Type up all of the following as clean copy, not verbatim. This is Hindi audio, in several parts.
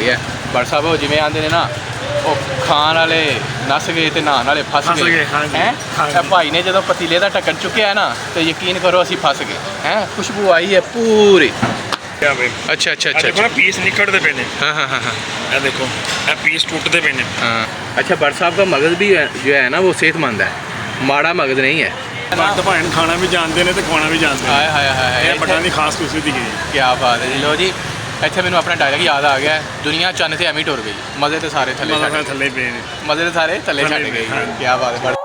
गया भट्ट साहब जिमें आते ने ना खाण वाले नस गए तो नहाने वाले फस गए हैं। भाई ने जो पतीले का ढक्कन चुकया है ना तो यकीन करो असी फस गए हैं। खुशबू आई है पूरी। अच्छा अच्छा अच्छा देखो ना पीस निकलते पे ने। हाँ हाँ हाँ हाँ ये देखो ये पीस टूटते पे ने। हाँ अच्छा भट्ट साहब का मगज़ भी जो है ना वो सेहतमंद है, माड़ा मगज़ नहीं है। भट्ट भाई खाना भी जानते हैं तो खुआना भी जानते हैं। हाय हाय हाय भट्टां दी खास खूबसूरती की क्या बात है जी। लो जी इतने मैंने अपना डायलॉग याद आ गया, दुनिया चन्न से एवं टुर गई, मज़े तो सारे थले थले पे ने, मज़े तो सारे थले छड़ गई। क्या बात है।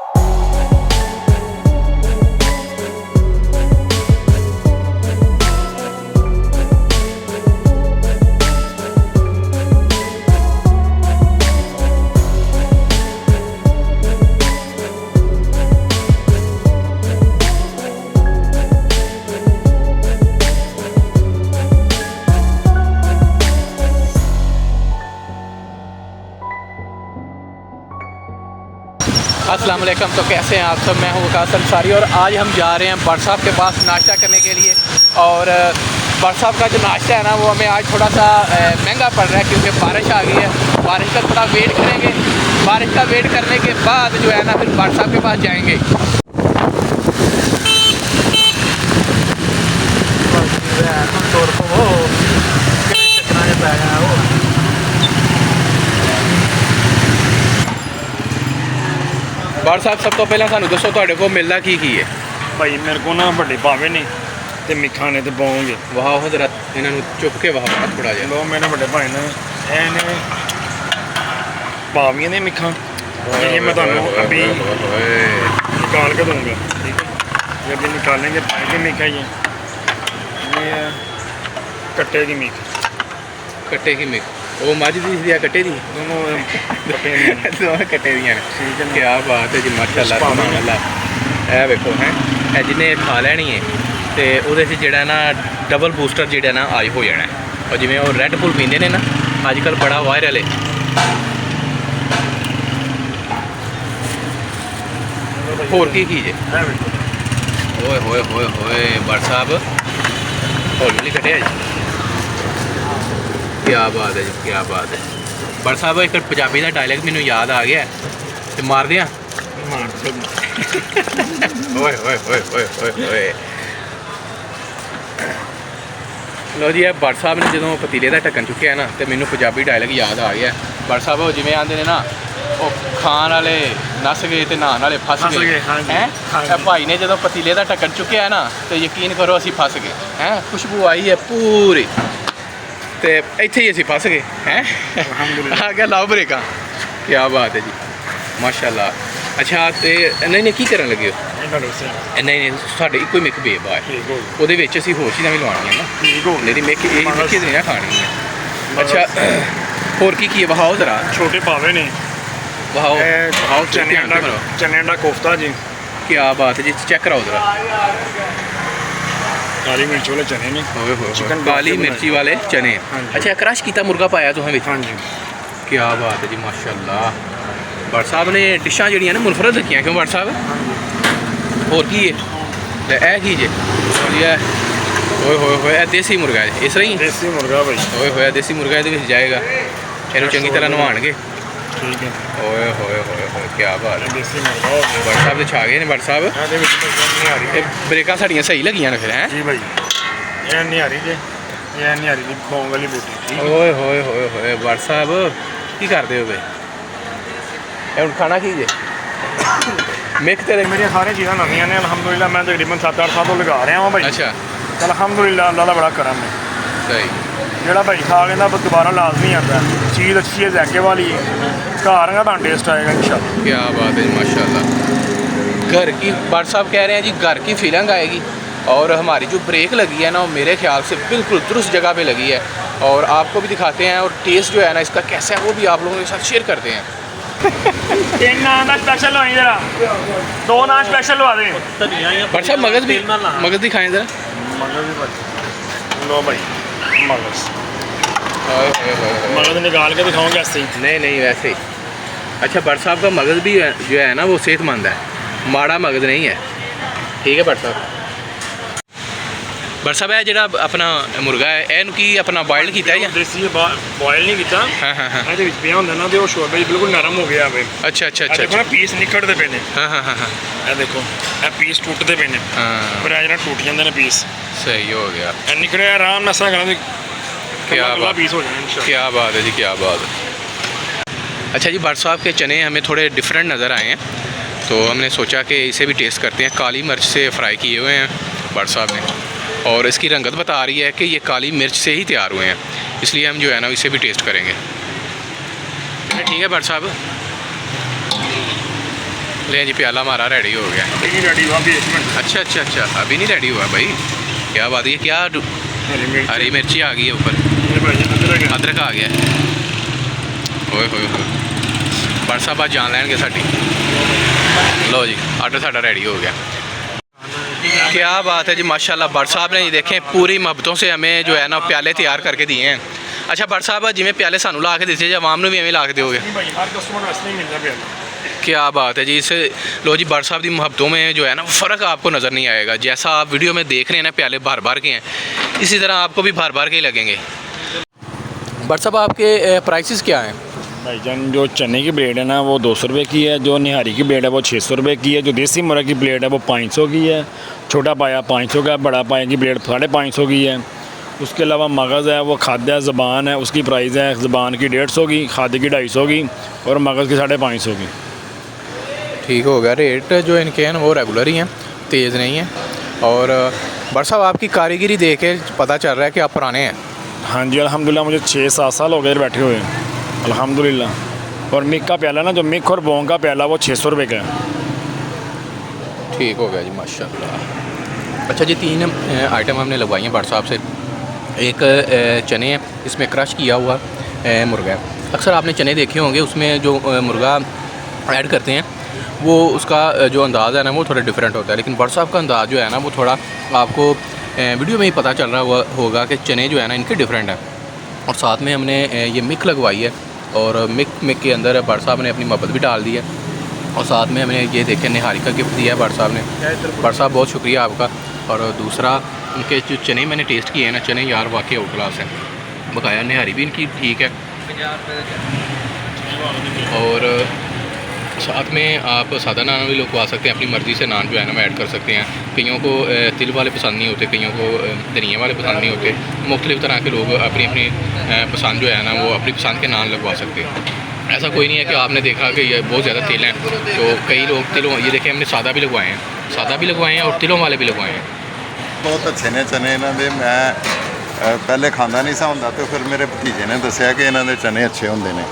अस्सलाम वालेकुम। तो कैसे हैं आप सब? मैं हूं वकास अंसारी और आज हम जा रहे हैं भट्ट साहब के पास नाश्ता करने के लिए। और भट्ट साहब का जो नाश्ता है ना वो हमें आज थोड़ा सा महंगा पड़ रहा है क्योंकि बारिश आ गई है। बारिश का थोड़ा वेट करेंगे, बारिश का वेट करने के बाद जो है ना फिर भट्ट साहब के पास जाएंगे। भट्ट साहब सब तो पहले सानू दसो तुहाडे को मिलदा की है? भाई मेरे को ना बड़े पावे ने ते मिठा ने ते पाओगे। वाह जरा इन्हों चुप के वाह थोड़ा जिहा। लो मेरे बड़े भाई ने एने पावियां ने मिठा, ये मैं तुहानू अभी निकाल के दूंगा, ठीक है? ये अभी निकालेंगे पाएंगे मिठा। ये कट्टे की मीठ, कट्टे की मीठ वो मझ दी या कट्टे दी? दोनों कट्टे दोनों कट्टे दियां ने। क्या बात है जी, माशाअल्लाह माशाअल्लाह। ए वेखो हैं जिन्हें खा लैनी है तो वो जोड़ा ना डबल बूस्टर जोड़ा ना आज हो जाना है। और जिमें वो रैड बुल पींदे ने ना अजकल बड़ा वायरल है। होर की जे ओए होए होए होए भट्ट साहब हौली कटिया जी। क्या बात है जी, क्या बात है। भट्ट साहब एक पंजाबी का डायलॉग मैनू याद आ गया तो मार दिया। ओए ओए ओए ओए ओए ओए। लो जी भट्ट साहब ने जो पतीले का ढक्कन चुकया ना तो मैनू पंजाबी डायलॉग याद आ गया। भट्ट साहब जिमें आते ने ना खाण वाले नस गए तो नहाने वाले फस गए हैं। भाई ने जो पतीले का ढक्कन चुकया है ना तो यकीन करो असी फस गए हैं। खुशबू आई है पूरी तो इत्थे ही असी फस गए हैं। आ गया लाओ ब्रेक। क्या बात है जी, माशाअल्लाह। अच्छा तो नहीं नहीं की करन लगे हो? नहीं नहीं साढ़े एक मिक बेब है वो असी होर चीज़ा भी लवानियां ना, मेरी मिक मिक्की नहीं ना खानी है। अच्छा होर की वहाओ जरा। छोटे पावे ने वहाओ वहाओ चने का कोफ्ता जी। क्या बात है जी, चेक कराओ जरा। काली मिर्च वाले चने ने, काली मिर्ची वाले चने। अच्छा क्रश किया मुर्गा पाया तुसें? हाँ जी। क्या बात है जी, माशाअल्लाह। भट्ट साहब ने डिशां जिहड़ियां ने मुनफरद रखियां क्यों भट्ट साहब? होर की है की जे? ओए होए होए देसी मुर्गा है इस तरह ही? देसी मुर्गा भाई। ओए होए देसी मुर्गा ये जाएगा, इन्हू चंगी तरह नवाणगे। ठीक है। ओए होए होए होए क्या बात है। देसी मुर्गा हो गया। भट्ट साहब छा गए ने भट्ट साहब। ब्रेकां साड़ियां सही लगियां ने फिर हैं जी भाई? ये नहीं आ रही जी, ये नहीं आ रही बौंग वाली बूटी। ओए होए होए होए भट्ट साहब की करदे हो बे? हुण खाना की जे? मिक तेरे मेरिया सारी चीज़ां नवियां ने अलहमदुलिल्लाह। मैं तकरीबन 7-8 साल तो लगा रहा हूँ भाई। अच्छा अलहमदुलिल्लाह, अल्लाह का बड़ा करम है। सही जोड़ा भाई खा लेंदा दोबारा लाजमी आता है। चीज़ अच्छी है, जैके वाली है, घर का टेस्ट आएगा इंशाल्लाह। क्या बात है माशाल्लाह। घर की भट्ट साहब कह रहे हैं जी घर की फीलिंग आएगी। और हमारी जो ब्रेक लगी है ना वो मेरे ख्याल से बिल्कुल दुरुस्त जगह पे लगी है और आपको भी दिखाते हैं। और टेस्ट जो है ना इसका कैसा है वो भी आप लोगों के साथ शेयर करते हैं। तीन नान स्पेशल हो जरा, 2 नान स्पेशल लवा दें। भट्ट साहब मगज़ दिखाएं जरा। लो भाई मगज़ निकाल के दिखाऊंगा ऐसे ही? नहीं नहीं वैसे ही। अच्छा भट्ट साहब का मगज़ भी जो है ना वो सेहतमंद है, माड़ा मगज़ नहीं है। ठीक है भट्ट साहब। ਬਰ ਸਾਹਿਬ ਇਹ ਜਿਹੜਾ ਆਪਣਾ ਮੁਰਗਾ ਹੈ ਇਹਨੂੰ ਕੀ ਆਪਣਾ ਬੋਇਲਡ ਕੀਤਾ ਹੈ ਜਾਂ ਦੇਸੀ ਬੋਇਲ ਨਹੀਂ ਕੀਤਾ। ਹਾਂ ਹਾਂ ਹਾਂ ਇਹਦੇ ਵਿੱਚ ਪਿਆ ਹੁੰਦਾ ਨਾ ਤੇ ਉਹ ਸ਼ੋਰਬਾ ਬਿਲਕੁਲ ਨਰਮ ਹੋ ਗਿਆ ਵੇ। ਅੱਛਾ ਅੱਛਾ ਦੇਖੋ ਅੱਛਾ ਨਾ ਪੀਸ ਨਿਕਲਦੇ ਪਏ ਨੇ। ਹਾਂ ਹਾਂ ਹਾਂ ਹਾਂ ਇਹ ਦੇਖੋ ਇਹ ਪੀਸ ਟੁੱਟਦੇ ਪਏ ਨੇ। ਹਾਂ ਪਰ ਇਹ ਜਿਹੜਾ ਟੁੱਟ ਜਾਂਦੇ ਨੇ ਪੀਸ ਸਹੀ ਹੋ ਗਿਆ। ਇਹ ਨਿਕਲਿਆ ਆਰਾਮ ਨਾਲ ਸਾਂ ਕਰਾਂਗੇ। क्या बात पीस हो जाए इंशाल्लाह। क्या बात है जी, क्या बात है। अच्छा जी, भट्ट साहब के चने हमें थोड़े डिफरेंट नज़र आए हैं, तो हमने सोचा कि इसे भी टेस्ट करते हैं। काली मिर्च से फ्राई किए हुए हैं भट्ट साहब ने, और इसकी रंगत बता रही है कि ये काली मिर्च से ही तैयार हुए हैं, इसलिए हम जो है ना इसे भी टेस्ट करेंगे। ठीक है भट्ट साहब, ले जी प्याला हमारा रेडी हो गया। रेडी हुआ अभी 1 मिनट। अच्छा अच्छा अच्छा, अभी नहीं रेडी हुआ भाई, क्या बात है। ये क्या हरी मिर्ची आ गई है ऊपर, अदरक आ गया। ओए होए होए, भट्ट साहब आज जान लैनगे साडी। लो जी आर्डर साडा रेडी हो गया। क्या बात है जी, माशाल्लाह। भट्ट साहब ने देखें पूरी मोहब्बतों से हमें जो है ना प्याले तैयार करके दिए हैं। अच्छा भट्ट साहब, जिमें प्याले सानू ला के दिते आवाम नूं भी एवें ला के दोगे? हर कस्टमर वास्ते ही मिलता प्याला। क्या बात है जी। इस लो जी भट्ट साहब की मोहब्बतों में जो है ना फ़र्क आपको नज़र नहीं आएगा। जैसा आप वीडियो में देख रहे हैं ना प्याले भर भर के हैं, इसी तरह आपको भी भर भर के ही लगेंगे। भट्ट साहब आपके प्राइसेस क्या हैं? भाईजान जो चने की ब्लेड है ना वो 200 रुपये की है, जो निहारी की ब्लेड है वो 600 रुपये की है, जो देसी मुर्गा की ब्लेड है वो 500 की है, छोटा पाया 500 का है, बड़ा पाया की ब्लेड 550 की है। उसके अलावा मगज़ है वो खाद्य है, ज़बान है उसकी प्राइस है ज़बान की 150 की, खाद्य की 250 की और मगज़ की 550 की। ठीक हो गया। रेट जो इनके हैं वो रेगुलर ही हैं, तेज़ नहीं है। और भट्ट साहब आपकी कारीगरी देख के पता चल रहा है कि आप पुराने हैं। हाँ जी अल्हम्दुलिल्लाह, मुझे 6-7 साल हो गए बैठे हुए अल्हम्दुलिल्लाह। और मिक का प्याला ना, जो मिक और बोंग का प्याला वो 600 रुपये का है। ठीक हो गया जी, माशाल्लाह। अच्छा जी, 3 आइटम हमने लगवाई हैं भट्ट साहब से। एक चने हैं, इसमें क्रश किया हुआ मुर्गा है। अक्सर आपने चने देखे होंगे, उसमें जो मुर्गा ऐड करते हैं वो उसका जो अंदाज़ है ना वो थोड़ा डिफरेंट होता है, लेकिन भट्ट साहब का अंदाज़ जो है ना वो थोड़ा आपको वीडियो में ही पता चल रहा होगा कि चने जो है ना इनके डिफरेंट हैं। और साथ में हमने ये मिक लगवाई है, और मिक के अंदर भट्ट साहब ने अपनी मोहब्बत भी डाल दी है। और साथ में हमने ये देखें निहारी का गिफ्ट दिया है भट्ट साहब ने। भट्ट साहब बहुत शुक्रिया आपका। और दूसरा, उनके जो चने मैंने टेस्ट किए हैं ना, चने यार वाकई आउट क्लास है। बकाया निहारी भी इनकी ठीक है। और साथ में आप सादा नान भी लगवा सकते हैं, अपनी मर्ज़ी से नान जो है ना वो ऐड कर सकते हैं। कईयों को तिल वाले पसंद नहीं होते, कईयों को धनिया वाले पसंद नहीं होते। मुख्तलिफ़ तरह के लोग अपनी अपनी पसंद जो है ना वो अपनी पसंद के नान लगवा सकते हैं। ऐसा कोई नहीं है कि आपने देखा कि ये बहुत ज़्यादा तिल हैं तो कई लोग तिलों, ये देखें हमने सादा भी लगवाए हैं, सादा भी लगवाए हैं और तिलों वाले भी लगवाए हैं। बहुत अच्छे ने चने इन्हों के। मैं पहले खांदा नहीं सा हुंदा, तो फिर मेरे भतीजे ने दसिया कि इन्हों के चने अच्छे होंगे ने।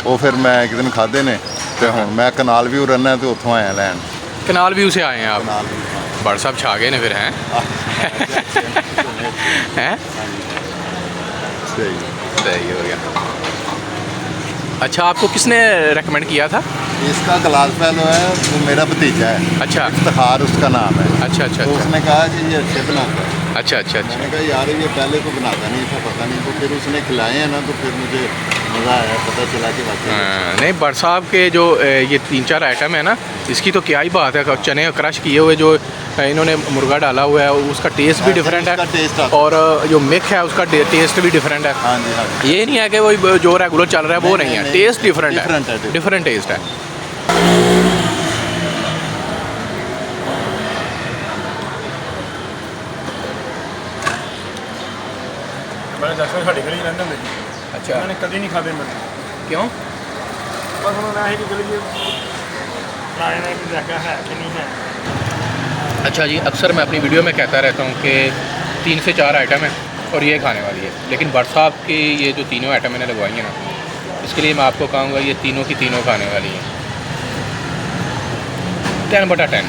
वो फिर मैं एक दिन खाधे ने, तो हुण मैं कनाल व्यू रहना तो उत्थों आया लैन। कनाल व्यू से आए हैं आप? कनाल व्यू, हाँ। भट्ट साहब छा गए ने फिर, हैं हैं? सही सही हो गया। अच्छा, आपको किसने रेकमेंड किया था? इसका ग्लास फैलो है, वो मेरा भतीजा है। अच्छा, इफ्तिखार उसका नाम है। अच्छा अच्छा तो अच्छा उसने कहा कि ये अच्छे बनाता है। अच्छा अच्छा अच्छा। मैंने कहा यार ये पहले तो बनाता नहीं था, पता नहीं, तो फिर उसने खिलाए हैं ना, तो फिर मुझे मज़ा आया, पता चला कि वाकई नहीं, भट्ट साहब के जो ये 3-4 आइटम है ना, इसकी तो क्या ही बात है। चने क्रश किए हुए जो इन्होंने मुर्गा डाला हुआ है उसका टेस्ट भी डिफरेंट है, और जो मिक है उसका टेस्ट भी डिफरेंट है। हाँ जी, हाँ जी। ये नहीं है कि वो जो रेगुलर चल रहा है वो नहीं है, टेस्ट डिफरेंट है, डिफरेंट टेस्ट है। मैं दरअसल साड़ी गली रहंदे हुंदे जी। अच्छा, मैंने कभी नहीं खाते मैंने। क्यों? बस उन्होंने ही कि गली लाए ने कि जगह है कि नहीं है। अच्छा जी, अक्सर मैं अपनी वीडियो में कहता रहता हूँ कि 3 से 4 आइटम है और ये खाने वाली है, लेकिन भट्ट साहब की ये जो तीनों आइटम मैंने लगवाई हैं ना, इसके लिए मैं आपको कहूँगा ये तीनों की तीनों खाने वाली हैं। 10/10।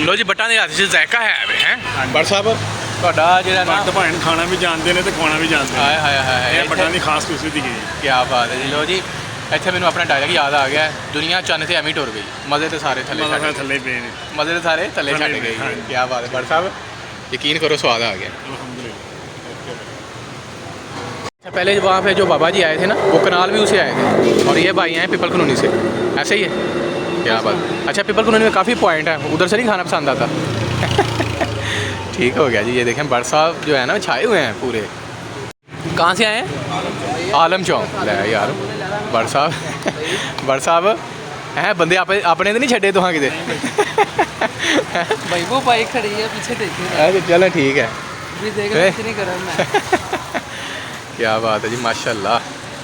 लो जी, बट्टा ਦੇ ਹੱਥ 'ਚ ਜ਼ਾਇਕਾ ਹੈ ਵੇ ਹੈ ਭट्ਟ ਸਾਹਿਬ ਤੁਹਾਡਾ ਜਿਹੜਾ ਨਾ ਭੱਟ ਭਾਣ ਖਾਣਾ ਵੀ ਜਾਣਦੇ ਨੇ ਤੇ ਖਵਾਉਣਾ ਵੀ ਜਾਣਦੇ ਨੇ। ਹਾਏ ਹਾਏ ਹਾਏ, ਇਹ ਭੱਟਾਂ ਦੀ ਖਾਸ ਖੂਬਸੂਰਤੀ ਹੈ। ਕੀ ਬਾਤ ਹੈ ਜੀ। ਲੋ ਜੀ, ਇੱਥੇ ਮੈਨੂੰ ਆਪਣਾ ਡਾਇਲੌਗ ਯਾਦ ਆ ਗਿਆ, ਦੁਨੀਆ ਚੰਨ ਤੇ ਐਵੇਂ ਟੁਰ ਗਈ, ਮਜ਼ੇ ਤੇ ਸਾਰੇ ਥੱਲੇ ਛੱਡ ਥੱਲੇ ਪਏ ਨੇ, ਮਜ਼ੇ ਤੇ ਸਾਰੇ ਥੱਲੇ ਛੱਡ ਗਏ। ਕੀ ਬਾਤ ਹੈ ਭट्ट ਸਾਹਿਬ, यकीन करो स्वाद आ गया। अच्छा, पहले वहाँ पे जो बाबा जी आए थे ना वो कनाल व्यू से आए थे, और ये भाई हैं पिपल कॉलोनी से, ऐसे ही है? क्या बात। अच्छा, पिपल कॉलोनी में काफ़ी पॉइंट है, उधर से नहीं खाना पसंद आता? ठीक हो गया जी। ये देखें बट साहब जो है ना छाए हुए हैं पूरे। कहाँ से आए हैं? आलम चौक। ले यार बट साहब हैं बंदे अपने तो नहीं छड़े तुहां किते? भाई वो बाइक खड़ी है पीछे देखिए। अच्छा चलो ठीक है। भी देख रहे इतनी गरम है। क्या बात है जी माशाल्लाह।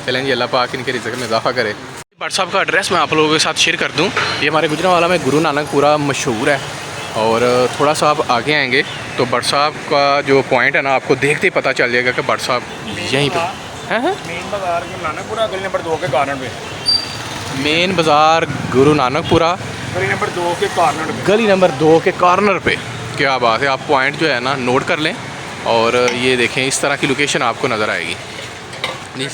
चलें जी अल्लाह पाक इनके रिज़्क़ में इजाफा करे। भट्ट साहब का एड्रेस मैं आप लोगों के साथ शेयर कर दूं। ये हमारे गुजरांवाला में गुरु नानक पूरा मशहूर है और थोड़ा सा आप आगे आएंगे तो भट्ट साहब का जो पॉइंट है ना आपको देखते ही पता चल जाएगा कि भट्ट साहब यहीं पे हैं। मेन बाजार गुरु नानकपुरा गली नंबर 2 के कॉर्नर पे। मेन बाज़ार गुरु नानकपुरा गली नंबर 2 के कॉर्नर पे। गली नंबर 2 के कॉर्नर पे। क्या बात है। आप पॉइंट जो है ना नोट कर लें और ये देखें इस तरह की लोकेशन आपको नज़र आएगी। नहीं